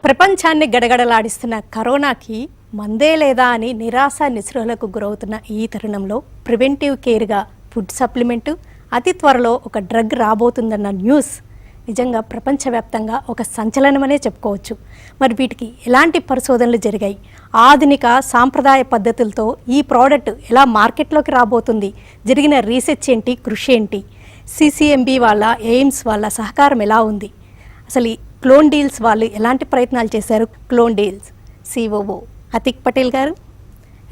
ప్రపంచాన్ని గడగడలాడిస్తున్న కరోనాకి మందే లేదా అని నిరాశ నిస్పృహలకు గురవుతున్న ఈ తరుణంలో ప్రివెంటివ్ కేర్గా ఫుడ్ సప్లిమెంటు అతి త్వరలో ఒక డ్రగ్ రాబోతుందన్న న్యూస్ నిజంగా ప్రపంచవ్యాప్తంగా ఒక సంచలనమనే చెప్పుకోవచ్చు. మరి వీటికి ఎలాంటి పరిశోధనలు జరిగాయి, ఆధునిక సాంప్రదాయ పద్ధతులతో ఈ ప్రోడక్ట్ ఎలా మార్కెట్లోకి రాబోతుంది, జరిగిన రీసెర్చ్ ఏంటి, కృషి ఏంటి, సిసిఎంబి వాళ్ళ ఎయిమ్స్ వాళ్ళ సహకారం ఎలా ఉంది, అసలు ఈ క్లోన్ డీల్స్ వాళ్ళు ఎలాంటి ప్రయత్నాలు చేశారు. Clone deals COO Atiq Patel garu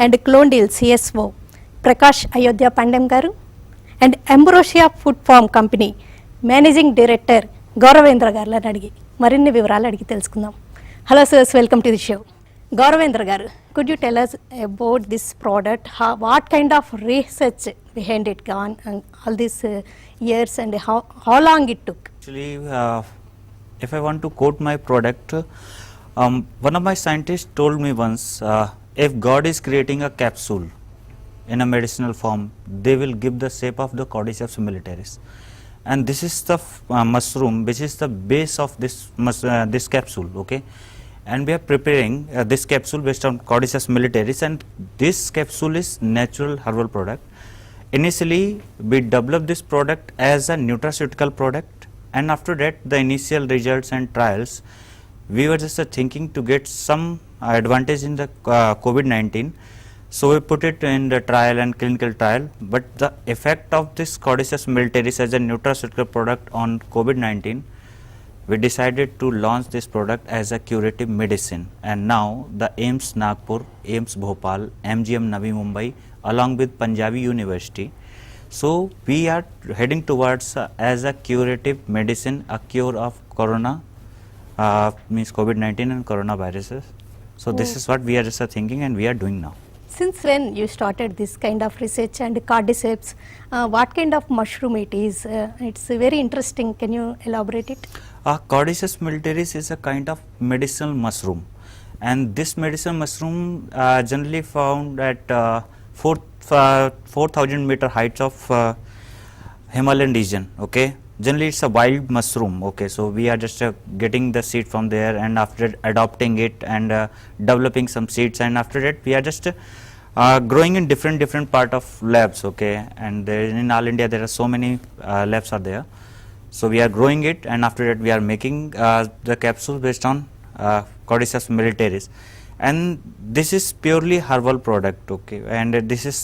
and clone deals CSO Prakash Ayodhya Pandem garu and Ambrosia food farm company managing director Gauravendra గారులను అడిగి మరిన్ని వివరాలు అడిగి తెలుసుకుందాం. Hello sirs, welcome to the show. Gauravendra garu, could you tell us about this product, what kind of research behind it gone all these years and how long it took? Actually, if I want to quote my product, one of my scientists told me once, if God is creating a capsule in a medicinal form, they will give the shape of the Cordyceps militaris, and this is the mushroom which is the base of this capsule, okay, and we are preparing this capsule based on Cordyceps militaris, and this capsule is natural herbal product. Initially we developed this product as a nutraceutical product, and after that the initial results and trials, we were just thinking to get some advantage in the COVID-19, so we put it in the trial and clinical trial, but the effect of this Cordyceps militaris as a nutraceutical product on COVID-19, we decided to launch this product as a curative medicine, and now the AIIMS Nagpur, AIIMS Bhopal, MGM Navi Mumbai along with Punjabi University, so we are heading towards as a curative medicine, a cure of corona, means COVID-19 and coronaviruses. So this is what we are just thinking and we are doing now. Since when you started this kind of research and Cordyceps, what kind of mushroom it is? It's very interesting. Can you elaborate it? Cordyceps militaris is a kind of medicinal mushroom, and this medicinal mushroom generally found at 4,000 meter heights of Himalayan region, okay. Generally it's a wild mushroom, okay, so we are just getting the seed from there, and after adopting it and developing some seeds, and after that we are just growing in different part of labs, okay, and in all India there are so many labs are there, so we are growing it, and after that we are making the capsule based on Cordyceps militaris, and this is purely herbal product, okay, and this is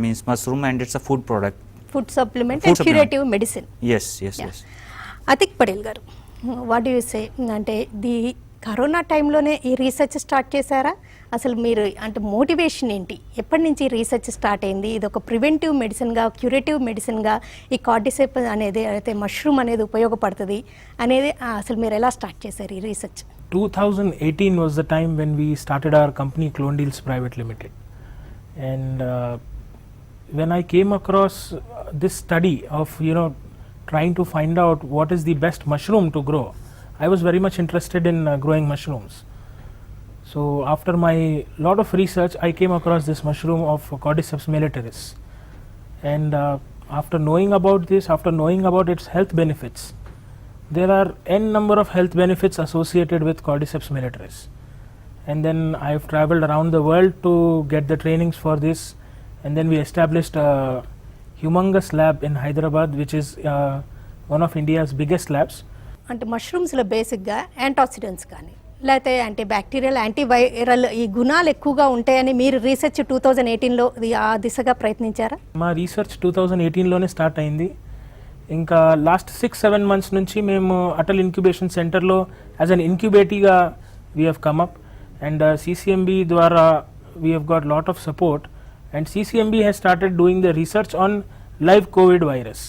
means mushroom, and it's a food product, food supplement and curative medicine. yes. Atiq Patel గారు, what do you say, అంటే the corona టైంలోనే ఈ research start చేశారా? అసలు మీరు అంటే motivation ఏంటి, ఎప్పటి నుంచి రీసెర్చ్ స్టార్ట్ అయింది? ఇది ఒక ప్రివెంటివ్ మెడిసిన్గా, క్యూరేటివ్ మెడిసిన్గా ఈ కార్డిసెప్ అనేది అయితే మష్రూమ్ అనేది ఉపయోగపడుతుంది అనేది అసలు మీరు ఎలా స్టార్ట్ చేశారు ఈ research? 2018 was the time when we started our company Clone Deals Private Limited, and when I came across this study of trying to find out what is the best mushroom to grow, I was very much interested in growing mushrooms. So after my lot of research, I came across this mushroom of Cordyceps militaris, and after knowing about this, after knowing about its health benefits, there are n number of health benefits associated with Cordyceps militaris, and then I have traveled around the world to get the trainings for this, and then we established a humongous lab in Hyderabad, which is one of India's biggest labs. అంటే మష్రూమ్స్లో బేసిక్గా antioxidants కానీ లేకపోతే anti bacterial, antiviral ఈ గుణాలు ఎక్కువగా ఉంటాయని మీరు research 2018లో ఆ దిశగా ప్రయత్నించారా? మా రీసెర్చ్ 2018లోనే స్టార్ట్ అయింది. ఇంకా లాస్ట్ 6-7 మంత్స్ నుంచి మేము అటల్ ఇంక్యుబేషన్ సెంటర్లో యాజ్ అన్ ఇన్క్యుబేటీగా we have come up, and CCMB ద్వారా we have got lot of support, and CCMB has started doing the research on live COVID virus.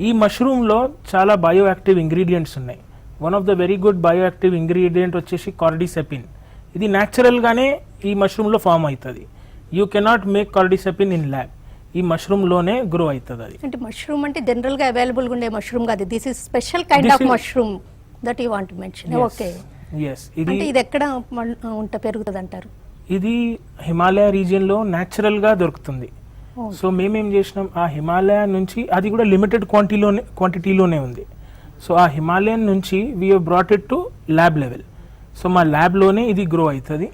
ఈ మష్రూమ్ లో చాలా బయోయాక్టివ్ ఇంగ్రీడియంట్స్ ఉన్నాయి. One of the very good bioactive ingredient వచ్చేసి కార్డిసెపిన్. ఇది natural గానే ఈ mushroom లో ఫామ్ అవుతుంది. You cannot make cordycepin in lab. ఈ మష్రూమ్ లోనే గ్రో అవుతుంది. అది అంటే మష్రూమ్ అంటే జనరల్ గా అవైలబుల్ గా ఉండే మష్రూమ్ కాదు, this is special kind of mushroom that you want to mention. Okay, yes, ఇది ఎక్కడ పెరుగుతుంది అంటారు? ఇది హిమాలయ రీజియన్లో న్యాచురల్గా దొరుకుతుంది. సో మేమేం చేసినాం, ఆ హిమాలయ నుంచి, అది కూడా లిమిటెడ్ క్వాంటిటీలోనే ఉంది. సో ఆ హిమాలయన్ నుంచి we brought it to lab level. So మా ల్యాబ్లోనే ఇది గ్రో అవుతుంది.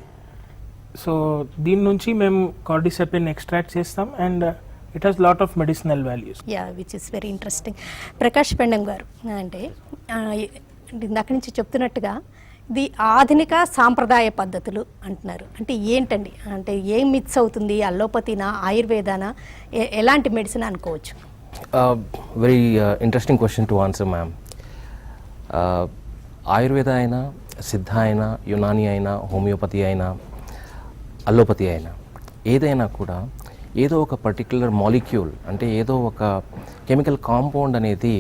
సో దీని నుంచి మేము కార్డిసెపిన్ ఎక్స్ట్రాక్ట్ చేస్తాం and it has lot of medicinal values. Yeah, which is very interesting. Prakash Pendam garu, అంటే ఇందాక నుంచి చెప్తున్నట్టుగా ఇది ఆధునిక సాంప్రదాయ పద్ధతులు అంటున్నారు. అంటే ఏంటండి, అంటే ఏం మిక్స్ అవుతుంది? అల్లోపతినా, ఆయుర్వేదానా, ఎలాంటి మెడిసిన్ అనుకోవచ్చు? Very interesting question to answer ma'am. Ayurveda అయినా, సిద్ధ అయినా, యునాని అయినా, హోమియోపతి అయినా, అల్లోపతి అయినా, ఏదైనా కూడా ఏదో ఒక పర్టిక్యులర్ మాలిక్యూల్ అంటే ఏదో ఒక కెమికల్ కాంపౌండ్ అనేది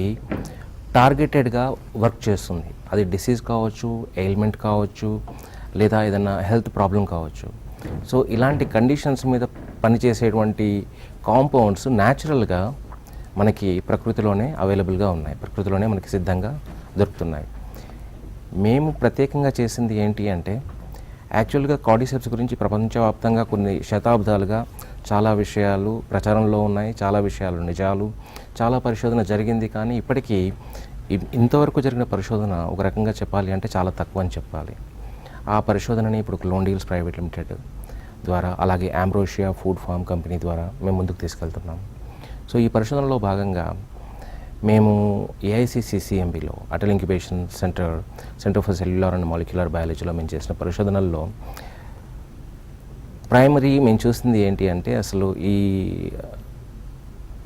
టార్గెటెడ్గా వర్క్ చేస్తుంది. అది డిసీజ్ కావచ్చు, ఎయిల్మెంట్ కావచ్చు, లేదా ఏదైనా హెల్త్ ప్రాబ్లం కావచ్చు. సో ఇలాంటి కండిషన్స్ మీద పనిచేసేటువంటి కాంపౌండ్స్ న్యాచురల్గా మనకి ప్రకృతిలోనే అవైలబుల్గా ఉన్నాయి, ప్రకృతిలోనే మనకి సిద్ధంగా దొరుకుతున్నాయి. మేము ప్రత్యేకంగా చేసింది ఏంటి అంటే, యాక్చువల్గా కార్డిసెప్స్ గురించి ప్రపంచవ్యాప్తంగా కొన్ని శతాబ్దాలుగా చాలా విషయాలు ప్రచారంలో ఉన్నాయి, చాలా విషయాలు నిజాలు, చాలా పరిశోధన జరిగింది. కానీ ఇప్పటికీ ఇంతవరకు జరిగిన పరిశోధన ఒక రకంగా చెప్పాలి అంటే చాలా తక్కువ అని చెప్పాలి. ఆ పరిశోధనని ఇప్పుడు క్లోండీల్స్ ప్రైవేట్ లిమిటెడ్ ద్వారా, అలాగే ఆంబ్రోషియా ఫుడ్ ఫార్మ్ కంపెనీ ద్వారా మేము ముందుకు తీసుకెళ్తున్నాం. సో ఈ పరిశోధనలో భాగంగా మేము ఏఐసిసిసిఎంబిలో Atal incubation centre for cellular and molecular బయాలజీలో మేము చేసిన పరిశోధనల్లో ప్రైమరీ మేము చూసింది ఏంటి అంటే, అసలు ఈ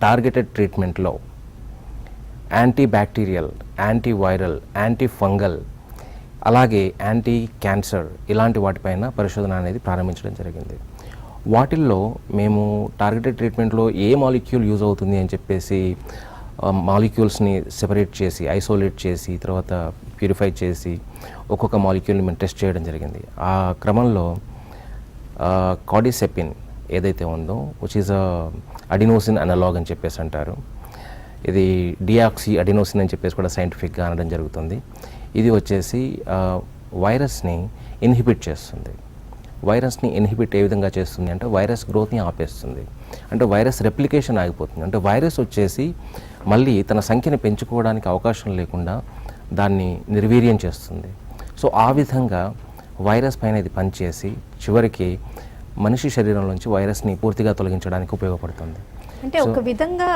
టార్గెటెడ్ ట్రీట్మెంట్లో anti bacterial, anti viral, anti fungal, అలాగే యాంటీ క్యాన్సర్ ఇలాంటి వాటిపైన పరిశోధన అనేది ప్రారంభించడం జరిగింది. వాటిల్లో మేము టార్గెటెడ్ ట్రీట్మెంట్లో ఏ మాలిక్యూల్ యూజ్ అవుతుంది అని చెప్పేసి మాలిక్యూల్స్ని సెపరేట్ చేసి, ఐసోలేట్ చేసి, తర్వాత ప్యూరిఫై చేసి ఒక్కొక్క మాలిక్యూల్ని మేము టెస్ట్ చేయడం జరిగింది. ఆ క్రమంలో కార్డిసెపిన్ ఏదైతే ఉందో, విచ్ ఈజ్ అడినోసిన్ అనలాగ్ అని చెప్పేసి అంటారు, ఇది డియాక్సీ అడినోసిన్ అని చెప్పేసి కూడా సైంటిఫిక్గా అనడం జరుగుతుంది. ఇది వచ్చేసి వైరస్ని ఇన్హిబిట్ చేస్తుంది. వైరస్ని ఇన్హిబిట్ ఏ విధంగా చేస్తుంది అంటే, వైరస్ గ్రోత్ని ఆపేస్తుంది. అంటే వైరస్ రెప్లికేషన్ ఆగిపోతుంది. అంటే వైరస్ వచ్చేసి మళ్ళీ తన సంఖ్యని పెంచుకోవడానికి అవకాశం లేకుండా దాన్ని నిర్వీర్యం చేస్తుంది. సో ఆ విధంగా వైరస్ పైన ఇది పనిచేసి చివరికి మనిషి శరీరంలోంచి వైరస్ని పూర్తిగా తొలగించడానికి ఉపయోగపడుతుంది. అంటే ఒక విధంగా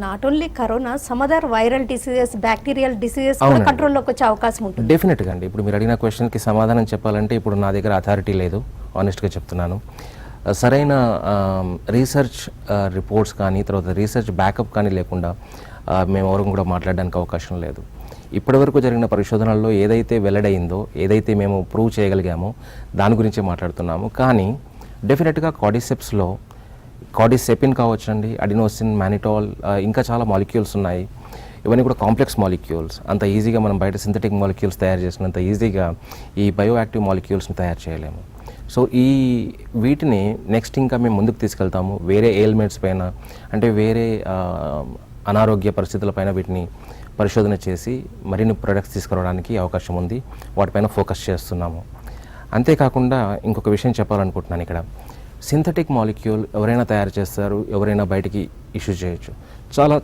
not only corona, some other viral diseases, bacterial diseases కూడా కంట్రోల్లోకి వచ్చే అవకాశం ఉంటుంది. డెఫినెట్గా అండి. ఇప్పుడు మీరు అడిగిన క్వశ్చన్కి సమాధానం చెప్పాలంటే ఇప్పుడు నా దగ్గర అథారిటీ లేదు, ఆనెస్ట్గా చెప్తున్నాను. సరైన రీసెర్చ్ రిపోర్ట్స్ కానీ, తర్వాత రీసెర్చ్ బ్యాకప్ కానీ లేకుండా మేము ఎవరు కూడా మాట్లాడడానికి అవకాశం లేదు. ఇప్పటివరకు జరిగిన పరిశోధనల్లో ఏదైతే వెల్లడైందో, ఏదైతే మేము ప్రూవ్ చేయగలిగామో దాని గురించే మాట్లాడుతున్నాము. కానీ డెఫినెట్గా కార్డిసెప్స్లో కార్డిసెపిన్ కావచ్చండి, అడినోసిన్, మానిటాల్, ఇంకా చాలా మాలిక్యూల్స్ ఉన్నాయి. ఇవన్నీ కూడా కాంప్లెక్స్ మాలిక్యూల్స్. అంత ఈజీగా మనం బయట సింథటిక్ మాలిక్యూల్స్ తయారు చేసినంత ఈజీగా ఈ బయోయాక్టివ్ మాలిక్యూల్స్ని తయారు చేయలేము. సో వీటిని నెక్స్ట్ ఇంకా మేము ముందుకు తీసుకెళ్తాము. వేరే ఎయిల్మెంట్స్ పైన, అంటే వేరే అనారోగ్య పరిస్థితుల పైన వీటిని పరిశోధన చేసి మరిన్ని ప్రొడక్ట్స్ తీసుకురావడానికి అవకాశం ఉంది. వాటిపైన ఫోకస్ చేస్తున్నాము. అంతేకాకుండా ఇంకొక విషయం చెప్పాలనుకుంటున్నాను ఇక్కడ. సింథటిక్ మాలిక్యూల్ ఎవరైనా తయారు చేస్తారు, ఎవరైనా బయటికి ఇష్యూ చేయొచ్చు. చాలా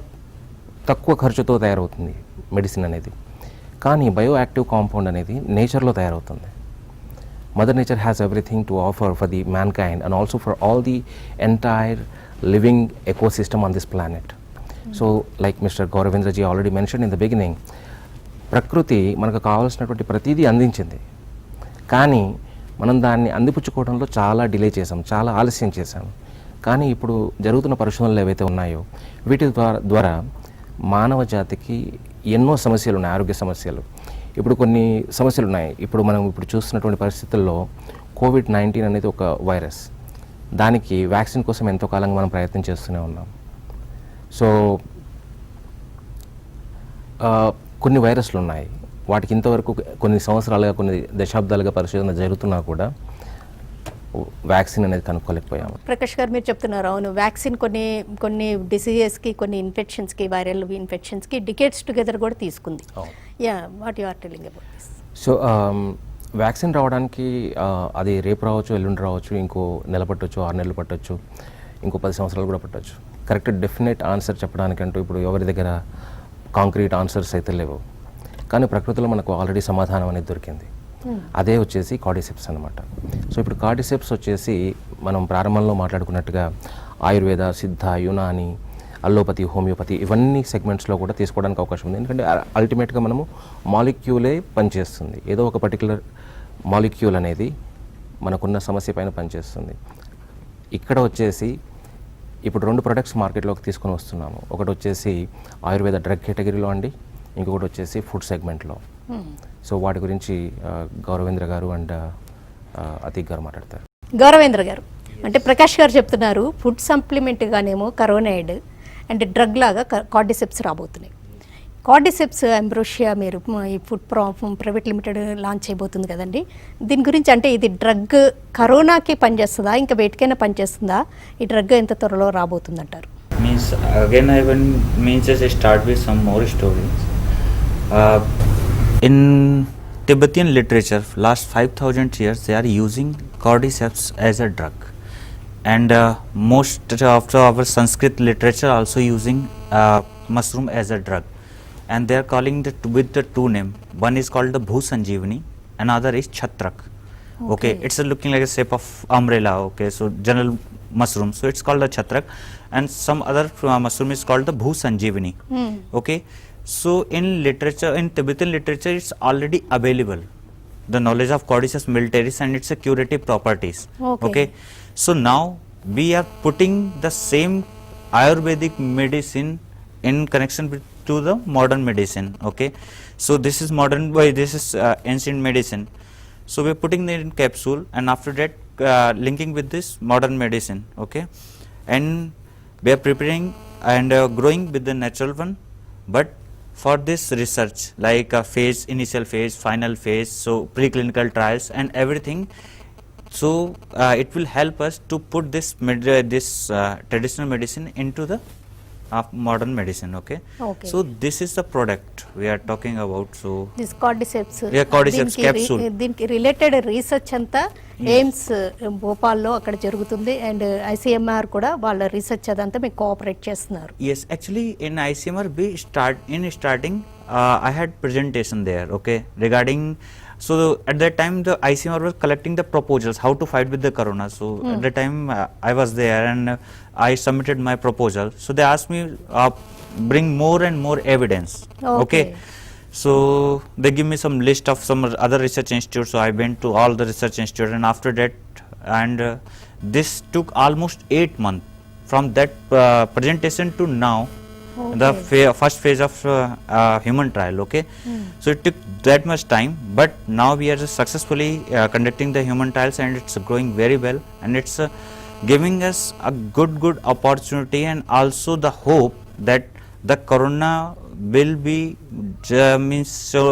తక్కువ ఖర్చుతో తయారవుతుంది మెడిసిన్ అనేది. కానీ బయోయాక్టివ్ కాంపౌండ్ అనేది నేచర్లో తయారవుతుంది. Mother nature has everything to offer for the mankind and also for all the entire living ecosystem on this planet. So like mister Gauravendra ji already mention in the beginning, ప్రకృతి మనకు కావాల్సినటువంటి ప్రతిదీ అందించింది. కానీ మనం దాన్ని అందిపుచ్చుకోవడంలో చాలా డిలే చేసాం, చాలా ఆలస్యం చేశాం. కానీ ఇప్పుడు జరుగుతున్న పరిశోధనలు ఏవైతే ఉన్నాయో వీటి ద్వారా మానవ జాతికి ఎన్నో సమస్యలు ఉన్నాయి, ఆరోగ్య సమస్యలు. ఇప్పుడు కొన్ని సమస్యలు ఉన్నాయి. ఇప్పుడు మనం చూస్తున్నటువంటి పరిస్థితుల్లో కోవిడ్-19 అనేది ఒక వైరస్. దానికి వ్యాక్సిన్ కోసం ఎంతో కాలంగా మనం ప్రయత్నం చేస్తూనే ఉన్నాం. సో కొన్ని వైరస్లు ఉన్నాయి, వాటికి ఇంతవరకు కొన్ని సంవత్సరాలుగా, కొన్ని దశాబ్దాలుగా పరిశోధన జరుగుతున్నా కూడా వ్యాక్సిన్ అనేది కనుక్కోలేకపోయాము. ప్రకాష్ గారు మీరు చెప్తున్నారు, అవును, వ్యాక్సిన్ కొన్ని డిసీజెస్కి, కొన్ని ఇన్ఫెక్షన్స్కి, వైరల్ ఇన్ఫెక్షన్స్కి డికేట్స్ టుగెదర్ కూడా తీసుకుంది. Yeah, what you are telling about this? So vaccine రావడానికి అది రేపు రావచ్చు, ఎల్లుండి రావచ్చు, ఇంకో నెల పట్టవచ్చు, 6 నెలలు పట్టవచ్చు, ఇంకో 10 సంవత్సరాలు కూడా పట్టవచ్చు. కరెక్ట్ డెఫినెట్ ఆన్సర్ చెప్పడానికంటూ ఇప్పుడు ఎవరి దగ్గర కాంక్రీట్ ఆన్సర్స్ అయితే లేవు. కానీ ప్రకృతిలో మనకు ఆల్రెడీ సమాధానం అనేది దొరికింది. అదే వచ్చేసి కార్డిసెప్స్ అనమాట. సో ఇప్పుడు కార్డిసెప్స్ వచ్చేసి మనం ప్రారంభంలో మాట్లాడుకున్నట్టుగా ఆయుర్వేద, సిద్ధ, యునాని, అల్లోపతి, హోమియోపతి ఇవన్నీ సెగ్మెంట్స్లో కూడా తీసుకోవడానికి అవకాశం ఉంది. ఎందుకంటే అల్టిమేట్గా మనము మాలిక్యూలే పనిచేస్తుంది. ఏదో ఒక పర్టికులర్ మాలిక్యూల్ అనేది మనకున్న సమస్య పైన పనిచేస్తుంది. ఇక్కడ వచ్చేసి ఇప్పుడు 2 ప్రొడక్ట్స్ మార్కెట్లోకి తీసుకొని వస్తున్నాము. ఒకటి వచ్చేసి ఆయుర్వేద డ్రగ్ కేటగిరీలో అండి, ఇంకొకటి వచ్చేసి ఫుడ్ సెగ్మెంట్లో. సో వాటి గురించి గౌరవేంద్ర గారు అండ్ అతీక్ గారు మాట్లాడతారు. గౌరవేంద్ర గారు, అంటే ప్రకాష్ గారు చెప్తున్నారు ఫుడ్ సప్లిమెంట్గానేమో కరోనాయిడ్ అండ్ డ్రగ్ లాగా కార్డిసెప్స్ రాబోతున్నాయి. కార్డిసెప్స్ అంబ్రోషియా మీరు ఈ ఫుడ్ ప్రైవేట్ లిమిటెడ్ లాంచ్ చేయబోతుంది కదండి, దీని గురించి అంటే ఇది డ్రగ్ కరోనాకి పనిచేస్తుందా, ఇంకా వేటికైనా పనిచేస్తుందా, ఈ డ్రగ్ ఎంత త్వరలో రాబోతుందంటారు? Means again I will means just start with some more stories. In Tibetan literature, last 5,000 years they are using cordyceps as a drug, and most of our Sanskrit literature also using mushroom as a drug, and they are calling it with the two name. One is called the Bhusanjeevani, another is Chhatrak. Okay, it's looking like a shape of umbrella. Okay, so general mushroom, so it's called the Chhatrak, and some other mushroom is called the Bhusanjeevani. Okay, so in literature, in Tibetan literature, it's already available, the knowledge of Cordyceps militaris and its curative properties. Okay, so now we are putting the same Ayurvedic medicine in connection with to the modern medicine. Okay, so this is modern, this is ancient medicine. So we are putting it in capsule, and after that linking with this modern medicine. Okay, and we are preparing and growing with the natural one, but for this research, like phase, initial phase, final phase, so preclinical trials and everything, so it will help us to put this traditional medicine into the modern medicine. Okay, so this is the product we are talking about. So this cordyceps, yeah, cordyceps capsule. దీనికి related research అంతా AIIMS భోపాల్లో అక్కడ జరుగుతుంది, and ICMR కూడా వాళ్ళ research అదంతా మీకు cooperate చేస్తున్నారు. Yes, actually in ICMR we starting I had presentation there, okay, regarding, so at that time the ICMR was collecting the proposals how to fight with the corona. So at that time I was there, and I submitted my proposal. So they asked me bring more and more evidence. Okay, so they give me some list of some other research institutes, so I went to all the research institutes, and after that, and this took almost 8 months from that presentation to now. The first phase of human trial. Okay, so it took that much time, but now we are just successfully conducting the human trials, and it's going very well, and it's giving us a good opportunity, and also the hope that the corona will be means so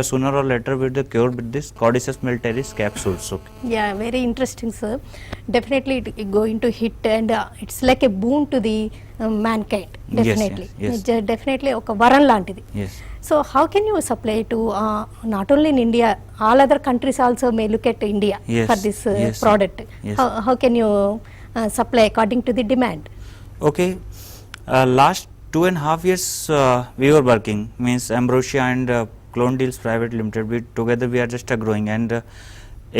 sooner or later will be cured with this Cordyceps militaris capsules. Okay. Yeah, very interesting, sir. Definitely it going to hit, and it's like a boon to the mankind. Definitely, yes. Definitely ఒక వరం లాంటిది. Yes. So how can you supply to not only in India, all other countries also may look at India Yes, for this yes, product. yes. How can you supply according to the demand? Okay, last 2.5 years we were working, means Ambrosia and Clondeals Private Limited, we together we are just growing, and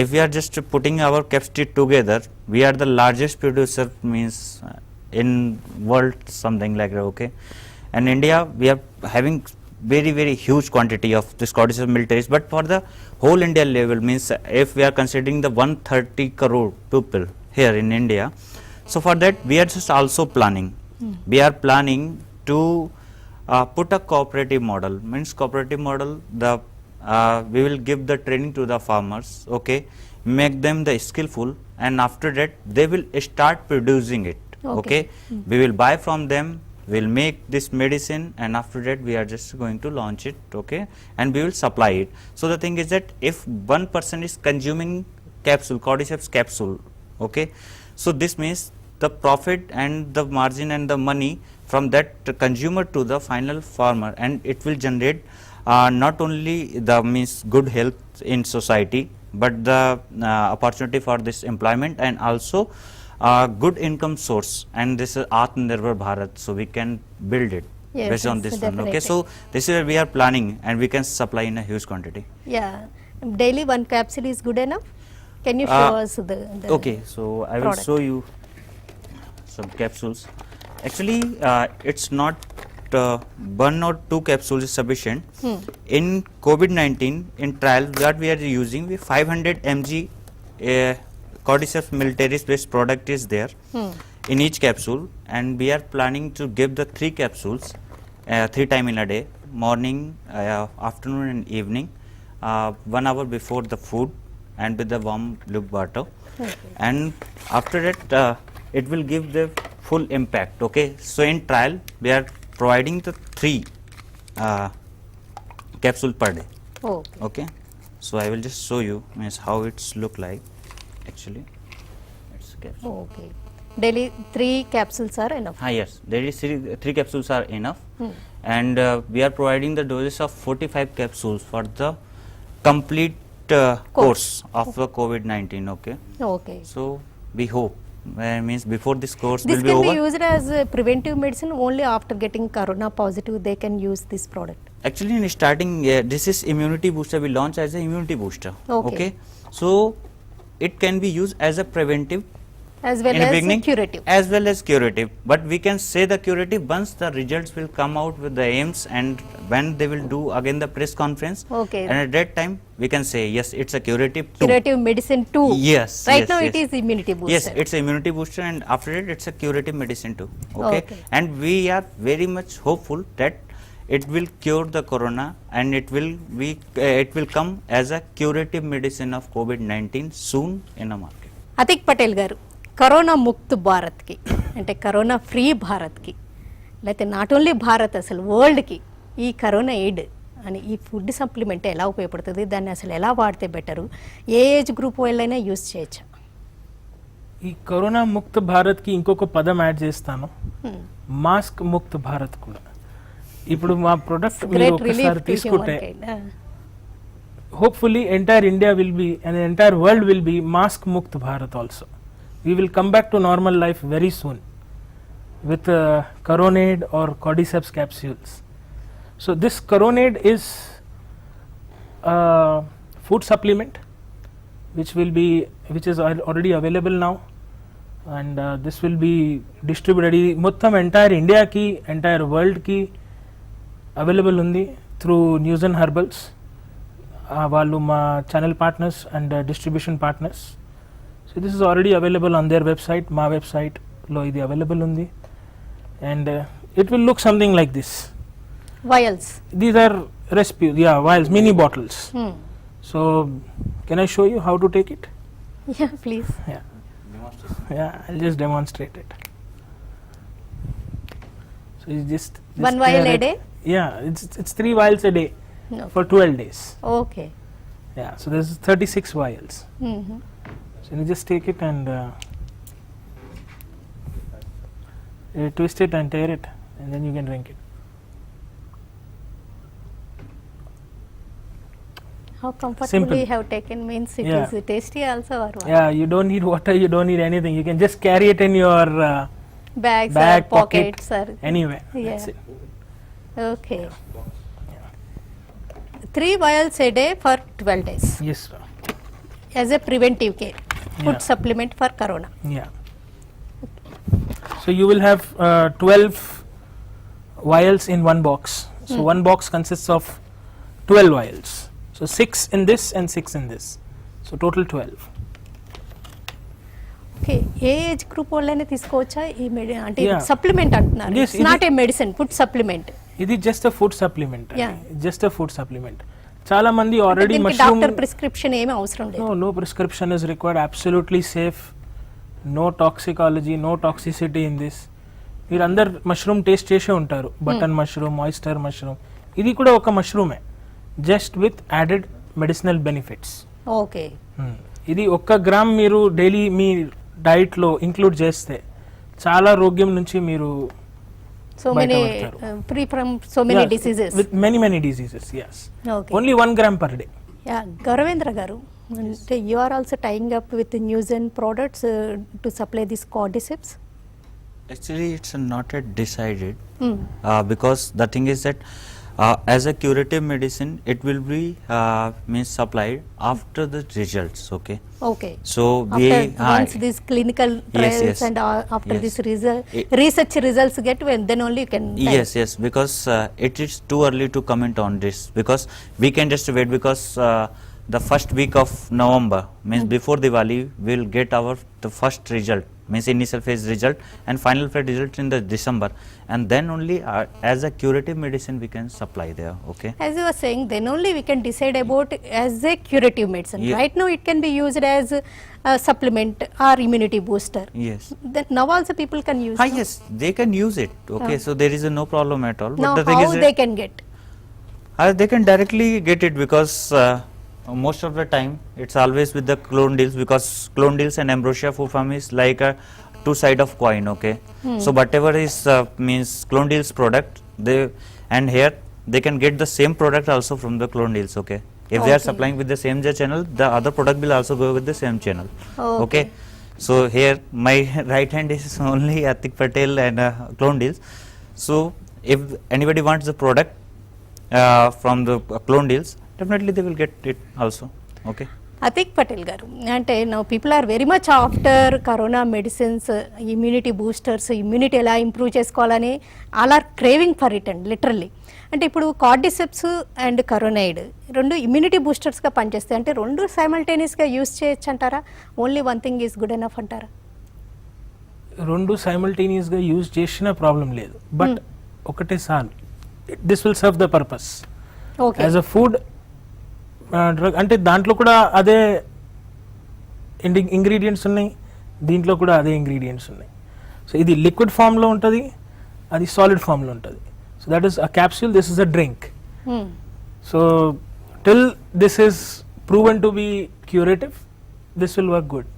if we are just putting our capacity together, we are the largest producer, means in world, something like that. Okay, and India we are having very huge quantity of this Cordyceps militaris, but for the whole India level, means if we are considering the 130 crore people here in India, so for that we are just also planning. We are planning to put a cooperative model, means cooperative model, the we will give the training to the farmers, okay, make them the skillful, and after that they will start producing it. Okay, we will buy from them, we will make this medicine, and after that we are just going to launch it. Okay, and we will supply it. So the thing is that if one person is consuming capsule, Cordyceps capsule, okay, so this means the profit and the margin and the money from that consumer to the final farmer, and it will generate not only the means good health in society, but the opportunity for this employment, and also good income source, and this is Atmanirbhar Bharat, so we can build it. Yes, based on yes, this one. Okay, definitely. so this is where we are planning, and we can supply in a huge quantity. Yeah, daily one capsule is good enough. Can you show us the Okay, so I will product. show you some capsules. Actually, it's not one or two capsules is sufficient. In COVID-19, in trial, what we are using, we 500 mg Cordyceps militaris based product is there in each capsule, and we are planning to give the 3 capsules 3 times in a day, morning, afternoon and evening, 1 hour before the food and with the warm luke water. And after that it will give the full impact. Okay, so in trial we are providing the 3 capsule per day. Oh, Okay, so I will just show you means how it's look like actually. It's a capsule. okay. Daily 3 capsules are enough. Yes, there is 3 capsules are enough, and we are providing the doses of 45 capsules for the complete course of the COVID-19. Okay, Okay. so we hope means before this course This will be can over. be used as a preventive medicine only after getting corona positive. They can use this product. Actually, in starting, this is immunity booster. We launch as a immunity booster. Okay. So it can be used as a preventive As well in the as beginning, curative. as well as curative. But we can say the curative once the results will come out with the aims, and when they will do again the press conference. Okay. And at that time we can say yes, it's a curative too. Curative medicine too. Yes. Right yes, now yes. it is immunity booster. Yes, it's a immunity booster, and after that it's a curative medicine too. Okay. Okay. And we are very much hopeful that it will cure the corona, and it will come as a curative medicine of COVID-19 soon in the market. Atiq Patel గారు, corona Mukt భారత్కి అంటే corona free భారత్కి లేకపోతే not only Bharat అసలు వరల్డ్కి ఈ corona aid అని ఈ food supplement ఎలా ఉపయోగపడుతుంది, దాన్ని అసలు ఎలా వాడితే బెటరు, ఏ ఏజ్ గ్రూప్ వాళ్ళైనా యూస్ చేయొచ్చా? ఈ కరోనా ముక్త భారత్కి ఇంకొక పదం యాడ్ చేస్తాను, మాస్క్ ముక్త్ భారత్ కూడా. ఇప్పుడు మా ప్రొడక్ట్ మీరు గ్రేట్ ఒకసారి రిలీఫ్ టు తీసుకుంటే human hopefully entire India will be and the entire world will be mask mukt Bharat also. We will come back to normal life very soon with Coronade or Cordyceps capsules. So this Coronade is a food supplement which is already available now, and this will be distributed mottham entire India ki entire world ki available undi through News and Herbals. వాళ్ళు మా channel partners and distribution partners. So this is already available on their website. మా వెబ్సైట్లో ఇది available ఉంది, and it will look something like this. Vials, these are recipes, vials, mini bottles. So can I show you how to take it? Yeah please. I'll just demonstrate it. So it's just One vial a day? Yeah, it's 3 vials a day. No. For 12 days. Okay. Yeah, so there's 36 vials. So you just take it and you twist it and tear it, and then you can drink it. How comfortable Simple. you have taken means it Yeah. is tasty also or what? Yeah, you don't need water, you don't need anything. You can just carry it in your Bags bag, or pockets or anywhere. Yeah. That's it. okay. 3 vials a day for 12 days Yes, sir. as a preventive care food Yeah. supplement for corona. Yeah. So you will have 12 vials in one box. So one box consists of 12 vials. So 6 in this and 6 in this. So total 12. Okay. ఏ age group వాళ్ళైనా తీసుకోవచ్చా ఈ అంటే Yeah. Supplement అంటున్నారు? Yes, it's not a medicine, food supplement. ఇది just a food supplement. Yeah. Just a food supplement. చాలా మంది already mushroom, doctor prescription ఏమీ అవసరం లేదు. no prescription is required, absolutely safe, no toxicology, no toxicity in this. మీరు అందరు mushroom taste చేసే ఉంటారు, బటన్ మష్రూమ్, ఆయిస్టర్ మష్రూమ్. ఇది కూడా ఒక మష్రూమే, just with added medicinal benefits. Okay. ఇది 1 గ్రామ్ మీరు డైలీ మీ డైట్లో ఇంక్లూడ్ చేస్తే చాలా రోగ్యం నుంచి మీరు సో మెనీ బయటపడతారు. Free from so many diseases. With many diseases. yes, okay. only 1 gram per day. Yeah, Gauravendra garu, అంటే you are also tying up with news and products to supply this cordyceps. Actually, it's not yet decided because the thing is that as a curative medicine, it will be means supplied after the results. Okay. Okay. So we After once these clinical trials yes. and after Yes. this research results get, when then only you can. yes, because it is too early to comment on this because we can just wait because the first week of November means before Diwali we'll get the first result, means initial phase result and final phase result in the December, and then only as a curative medicine we can supply there. Okay. As you were saying, then only we can decide about as a curative medicine. Yeah. Right now, it can be used as a supplement or immunity booster. Yes. Then now also people can use. no? Yes, they can use it. Okay, so there is no problem at all. Now But the thing how is they can get? they can directly get it because most of the time it's always with the clone deals, because clone deals and Ambrosia fulfam is like a two side of coin. Okay, so whatever is means clone deals product, they and here they can get the same product also from the clone deals. Okay, if they are Okay. supplying with the same channel, the other product will also go with the same channel. Okay. Okay, so here my right hand is only Atik Patel and clone deals. So if anybody wants the product from the clone deals, definitely they will get it also. Okay. Atiq Patel గారు, అంటే now people are very much after corona medicines, immunity boosters, immunity ఎలా improve చేసుకోవాలని all are craving for it and literally. అంటే ఇప్పుడు cordyceps and కరోనైడ్ రెండు immunity బూస్టర్స్గా పనిచేస్తాయి. అంటే రెండు సైమల్టేనియస్గా యూస్ చేయొచ్చు అంటారా? Only one thing is good enough అంటారా? రెండు సైమల్టేనియస్గా యూజ్ చేసిన ప్రాబ్లం లేదు, బట్ ఒకటేసారి this will serve the purpose okay. As a food drug. అంటే దాంట్లో కూడా అదే ఇంగ్రీడియంట్స్ ఉన్నాయి, దీంట్లో కూడా అదే ఇంగ్రీడియంట్స్ ఉన్నాయి. సో ఇది లిక్విడ్ ఫామ్లో ఉంటుంది, అది సాలిడ్ ఫామ్లో ఉంటుంది. So that is a capsule, this is a drink. So till this is proven to be curative, this will work good.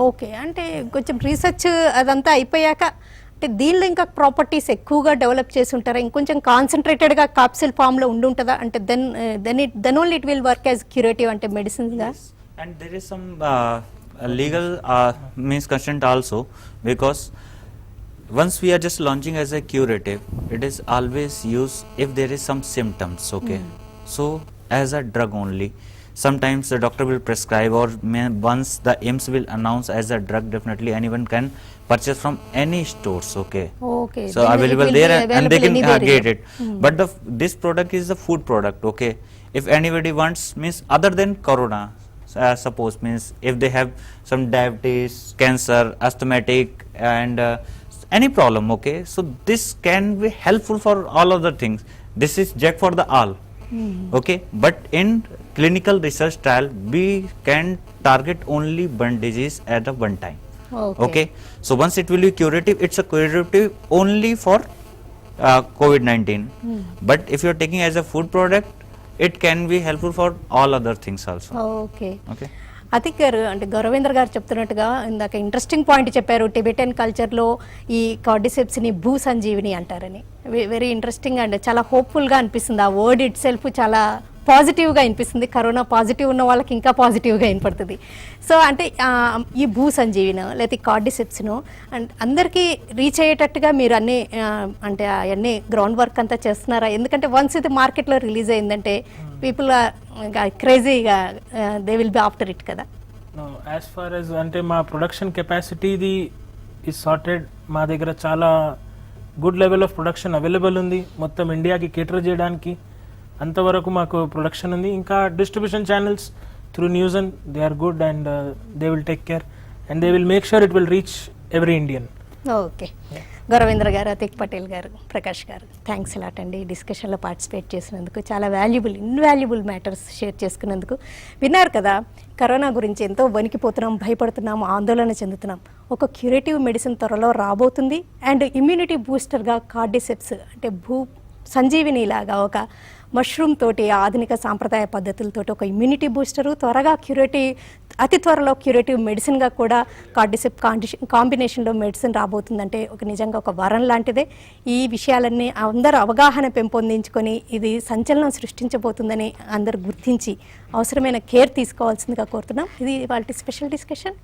Okay, అంటే కొంచెం రీసెర్చ్ అదంతా అయిపోయాక అంటే దీనిలో ఇంకా ప్రాపర్టీస్ ఎక్కువగా డెవలప్ చేసి ఉంటారా? ఇంకొంచెం కాన్సన్ట్రేటెడ్గా కాప్సిల్ ఫామ్లో ఉండి ఉంటుందా? అంటే then only it will work as curative అంటే మెడిసిన్గా. And there is some legal means consent also, because once we are just launching as a curative, it is always used if there is some symptoms. Okay, so as a drug only. Sometimes the doctor will prescribe, or once the AIMS will announce as a drug, definitely anyone can purchase from any stores. Okay. Okay. So then it available will there, be and they can available get anywhere. it. But this product is a food product. Okay. If anybody wants, means other than corona, suppose means if they have some diabetes, cancer, asthmatic, and any problem. Okay. So this can be helpful for all other things. This is jack for the all. Okay, but in clinical research trial we can target only one disease at a one time. Okay, so once it will be curative, it's a curative only for COVID-19. But if you are taking as a food product, it can be helpful for all other things also. Okay. Okay. Atiq గారు, అంటే గౌరవేంద్ర గారు చెప్తున్నట్టుగా ఇందాక interesting point చెప్పారు, Tibetan కల్చర్లో ఈ కార్డిసెప్స్ని భూ సంజీవిని అంటారని. వెరీ ఇంట్రెస్టింగ్ అండ్ చాలా హోప్ఫుల్గా అనిపిస్తుంది. ఆ వర్డ్ ఇట్ సెల్ఫ్ చాలా పాజిటివ్గా అనిపిస్తుంది. కరోనా పాజిటివ్ ఉన్న వాళ్ళకి ఇంకా పాజిటివ్గా వినపడుతుంది. సో అంటే ఈ భూ సంజీవిను లేకపోతే కార్డిసెప్స్ను అండ్ అందరికీ రీచ్ అయ్యేటట్టుగా మీరు అన్నీ అంటే అవన్నీ గ్రౌండ్ వర్క్ అంతా చేస్తున్నారా? ఎందుకంటే వన్స్ ఇది మార్కెట్లో రిలీజ్ అయిందంటే పీపుల్ క్రేజీగా they will be after it కదా. యాజ్ ఫార్ యాజ్ అంటే మా ప్రొడక్షన్ కెపాసిటీది ఈజ్ సార్టెడ్. మా దగ్గర చాలా good level of production available ఉంది. మొత్తం ఇండియాకి కేటర్ చేయడానికి అంతవరకు మాకు ప్రొడక్షన్ ఉంది. ఇంకా distribution channels through news and they are good and they will take care and they will make sure it will reach every Indian. Okay. Gauravendra garu, Atiq Patel గారు, ప్రకాష్ గారు, థ్యాంక్స్ అలాట్ అండి. డిస్కషన్లో పార్టిసిపేట్ చేసినందుకు, చాలా ఇన్వాల్యుబుల్ మ్యాటర్స్ షేర్ చేసుకున్నందుకు. విన్నారు కదా, కరోనా గురించి ఎంతో వణికిపోతున్నాం, భయపడుతున్నాం, ఆందోళన చెందుతున్నాం. ఒక క్యూరేటివ్ మెడిసిన్ త్వరలో రాబోతుంది అండ్ ఇమ్యూనిటీ బూస్టర్గా కార్డిసెప్స్ అంటే భూ సంజీవిని లాగా ఒక మష్రూమ్ తోటి ఆధునిక సాంప్రదాయ పద్ధతులతోటి ఒక ఇమ్యూనిటీ బూస్టరు త్వరగా అతి త్వరలో క్యూరేటివ్ మెడిసిన్గా కూడా కార్డిసెప్ కాంబినేషన్లో మెడిసిన్ రాబోతుందంటే నిజంగా ఒక వరం లాంటిదే. ఈ విషయాలన్నీ అందరూ అవగాహన పెంపొందించుకొని ఇది సంచలనం సృష్టించబోతుందని అందరూ గుర్తించి అవసరమైన కేర్ తీసుకోవాల్సిందిగా కోరుతున్నాం. ఇది వాళ్ళ స్పెషల్ డిస్కషన్.